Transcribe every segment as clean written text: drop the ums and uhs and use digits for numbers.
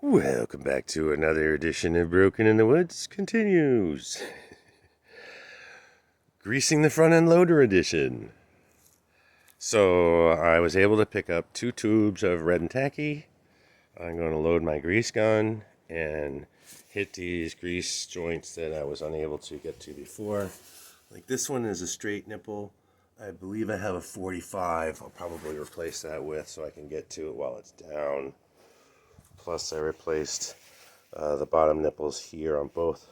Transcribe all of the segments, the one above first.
Welcome back to another edition of Broken in the Woods continues. Greasing the front end loader edition. So I was able to pick up 2 tubes of red and tacky. I'm going to load my grease gun and hit these grease joints that I was unable to get to before. Like this one is a straight nipple. I believe I have a 45. I'll probably replace that with so I can get to it while it's down. Plus I replaced the bottom nipples here on both.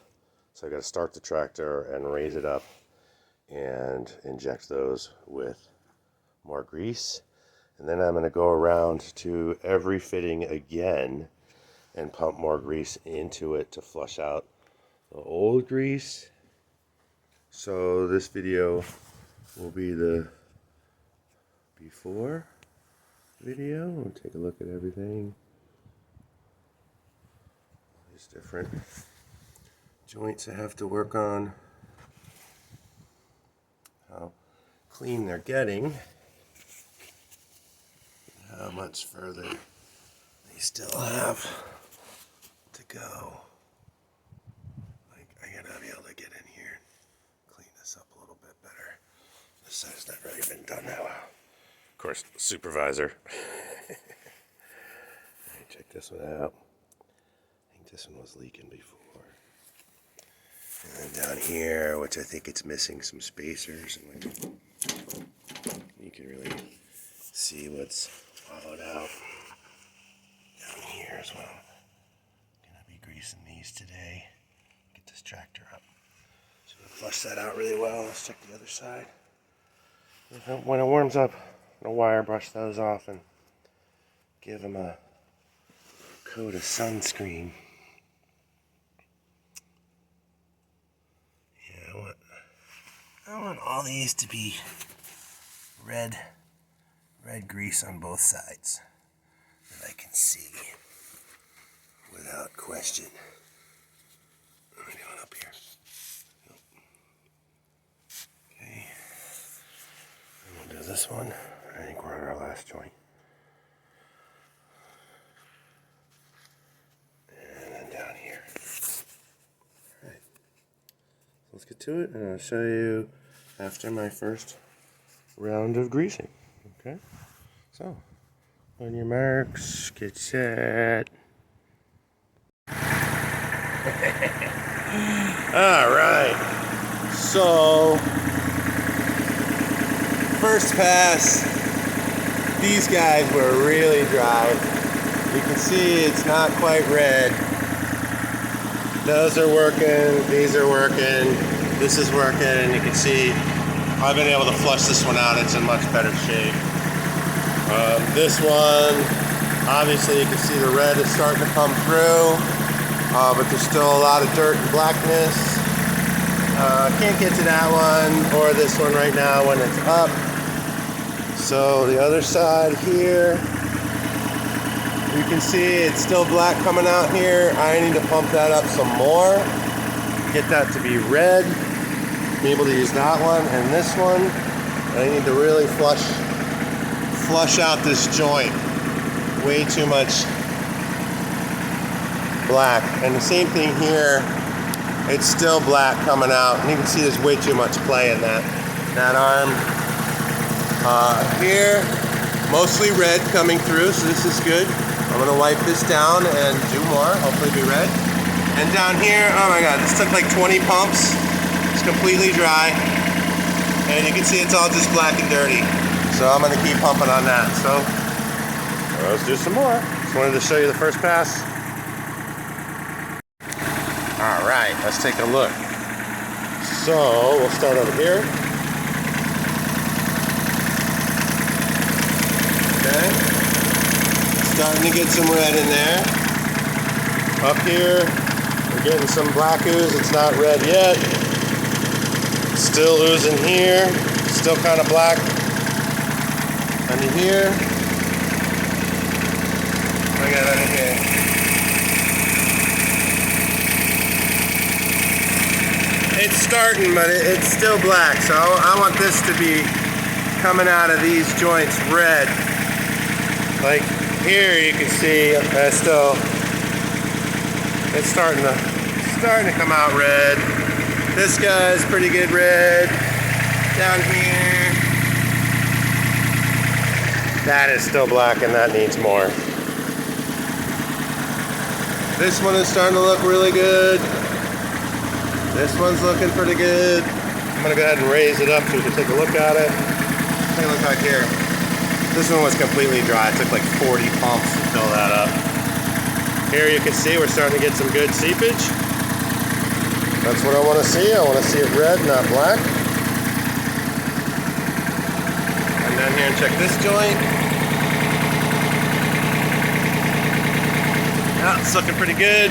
So I got to start the tractor and raise it up and inject those with more grease. And then I'm going to go around to every fitting again and pump more grease into it to flush out the old grease. So this video will be the before video. We'll take a look at everything. These different joints I have to work on. How clean they're getting. How much further they still have to go. Like, I gotta be able to get in here and clean this up a little bit better. This side's not really been done that well. Of course, supervisor. Let me check this one out. I think this one was leaking before. And then down here, which I think it's missing some spacers, and you can really see what's hollowed out down here as well. Gonna be greasing these today. Get this tractor up. So we'll flush that out really well. Let's check the other side. When it warms up, I'm gonna wire brush those off and give them a coat of sunscreen. Yeah, I want all these to be red grease on both sides that I can see without question. What am I doing up here? Nope. Okay. And we'll do this one. I think we're on our last joint. And then down here. Alright. Let's get to it, and I'll show you after my first round of greasing. Okay? So, on your marks, get set. Alright. So, first pass, these guys were really dry. You can see it's not quite red. Those are working, these are working, this is working, and you can see I've been able to flush this one out. It's in much better shape. This one, obviously you can see the red is starting to come through, but there's still a lot of dirt and blackness. Can't get to that one or this one right now when it's up. So the other side here, you can see it's still black coming out here. I need to pump that up some more, get that to be red, be able to use that one and this one. I need to really flush out this joint. Way too much black. And the same thing here, it's still black coming out. And you can see there's way too much clay in that arm. Here, mostly red coming through, so this is good. I'm gonna wipe this down and do more, hopefully be red. And down here, oh my God, this took like 20 pumps. It's completely dry. And you can see it's all just black and dirty. So I'm gonna keep pumping on that. So let's do some more. Just wanted to show you the first pass. All right, let's take a look. So we'll start over here. Okay. Starting to get some red in there. Up here, we're getting some black ooze. It's not red yet. Still oozing here. Still kind of black. Under here. I got under here. It's starting, but it's still black. So I want this to be coming out of these joints red. Like here you can see I still It's starting to come out red. This guy's pretty good red. Down here. That is still black and that needs more. This one is starting to look really good. This one's looking pretty good. I'm gonna go ahead and raise it up so we can take a look at it. Take a look back here. This one was completely dry. It took like 40 pumps to fill that up. Here you can see we're starting to get some good seepage. That's what I want to see. I want to see it red, not black. And down here and check this joint. Yeah, it's looking pretty good.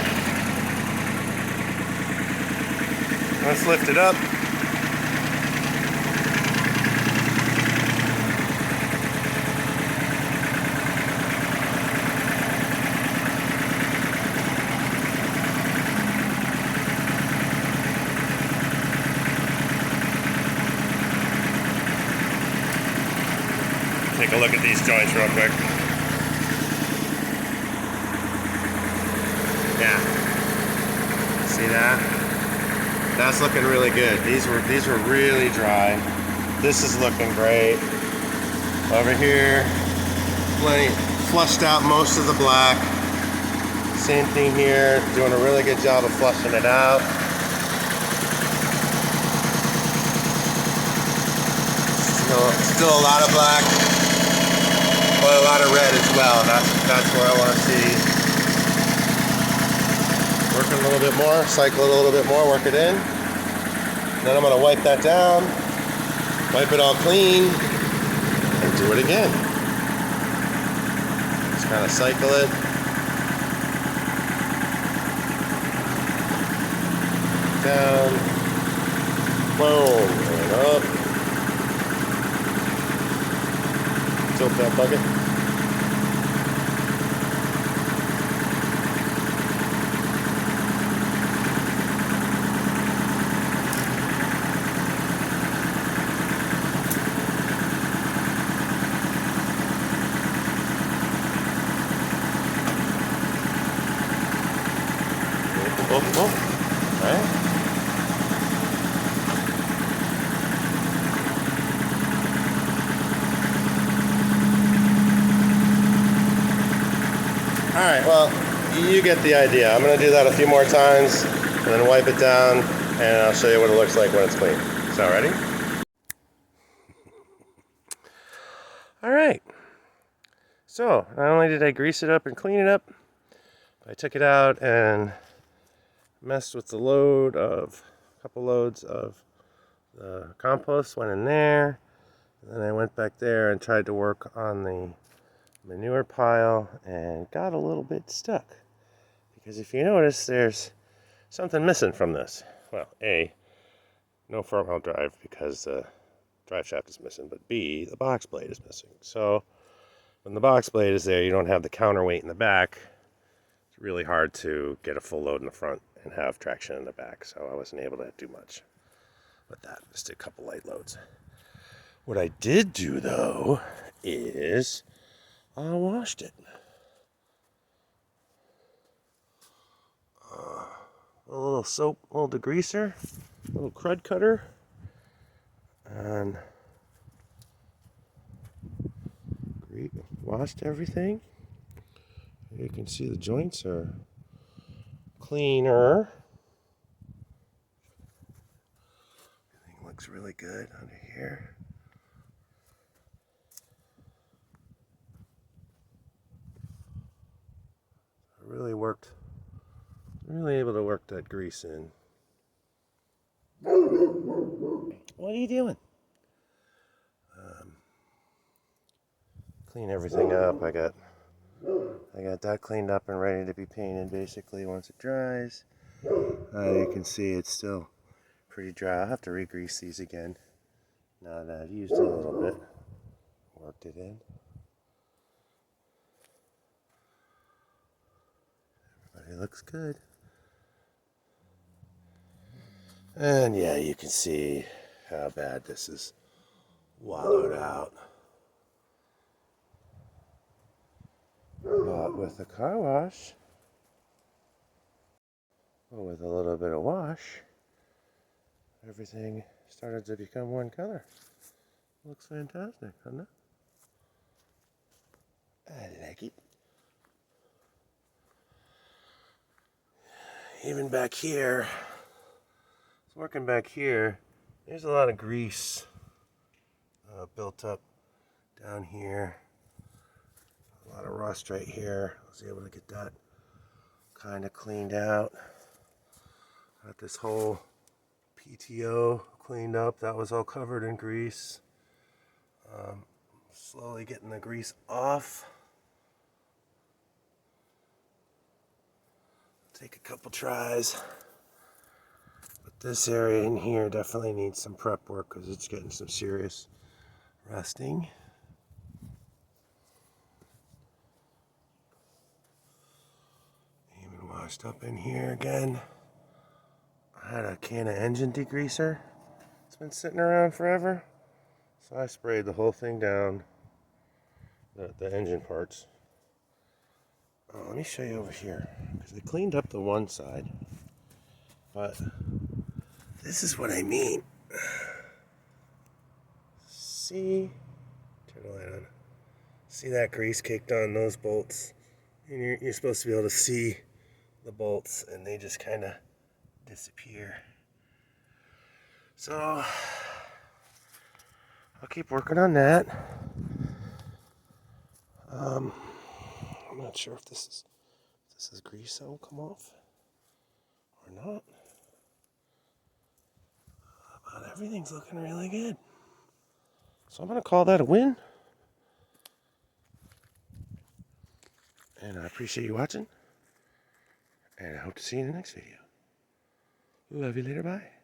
Let's lift it up. Take a look at these joints real quick. Yeah. See that? That's looking really good. These were really dry. This is looking great. Over here, plenty flushed out most of the black. Same thing here, doing a really good job of flushing it out. Still a lot of black, but a lot of red as well. That's where I want to see. Working a little bit more, cycle it a little bit more, work it in. Then I'm going to wipe that down, wipe it all clean, and do it again. Just kind of cycle it. Down, boom, and up. Tilt that bucket. Oh, right. Alright, well, you get the idea. I'm going to do that a few more times and then wipe it down and I'll show you what it looks like when it's clean. So, ready? Alright. So, not only did I grease it up and clean it up, I took it out and messed with the a couple loads of the compost, went in there, and then I went back there and tried to work on the manure pile and got a little bit stuck. Because if you notice, there's something missing from this. Well, A, no front wheel drive because the drive shaft is missing, but B, the box blade is missing. So when the box blade is there, you don't have the counterweight in the back. It's really hard to get a full load in the front and have traction in the back, so I wasn't able to do much with that. Just a couple light loads. What I did do, though, is I washed it. A little soap, a little degreaser, a little crud cutter, and washed everything. You can see the joints are cleaner. Everything looks really good under here. I really able to work that grease in. What are you doing? Clean everything up. I got that cleaned up and ready to be painted basically once it dries. You can see it's still pretty dry. I'll have to re-grease these again. Now that I've used it a little bit, worked it in. Everybody looks good. And yeah, you can see how bad this is wallowed out. But with the car wash, But with a little bit of wash, everything started to become one color. Looks fantastic, doesn't it? I like it. Even back here, working back here, there's a lot of grease built up down here. A lot of rust right here. I was able to get that kind of cleaned out. Got this whole PTO cleaned up. That was all covered in grease. Slowly getting the grease off. Take a couple tries. But this area in here definitely needs some prep work because it's getting some serious rusting. Even washed up in here again. I had a can of engine degreaser. It's been sitting around forever. So I sprayed the whole thing down, the engine parts. Let me show you over here, because I cleaned up the one side, but this is what I mean. See, turn the light on. See that grease caked on those bolts? And you're supposed to be able to see the bolts, and they just kind of disappear. So I'll keep working on that. I'm not sure if this is grease that will come off or not. But everything's looking really good. So I'm going to call that a win. And I appreciate you watching. And I hope to see you in the next video. Love you later. Bye.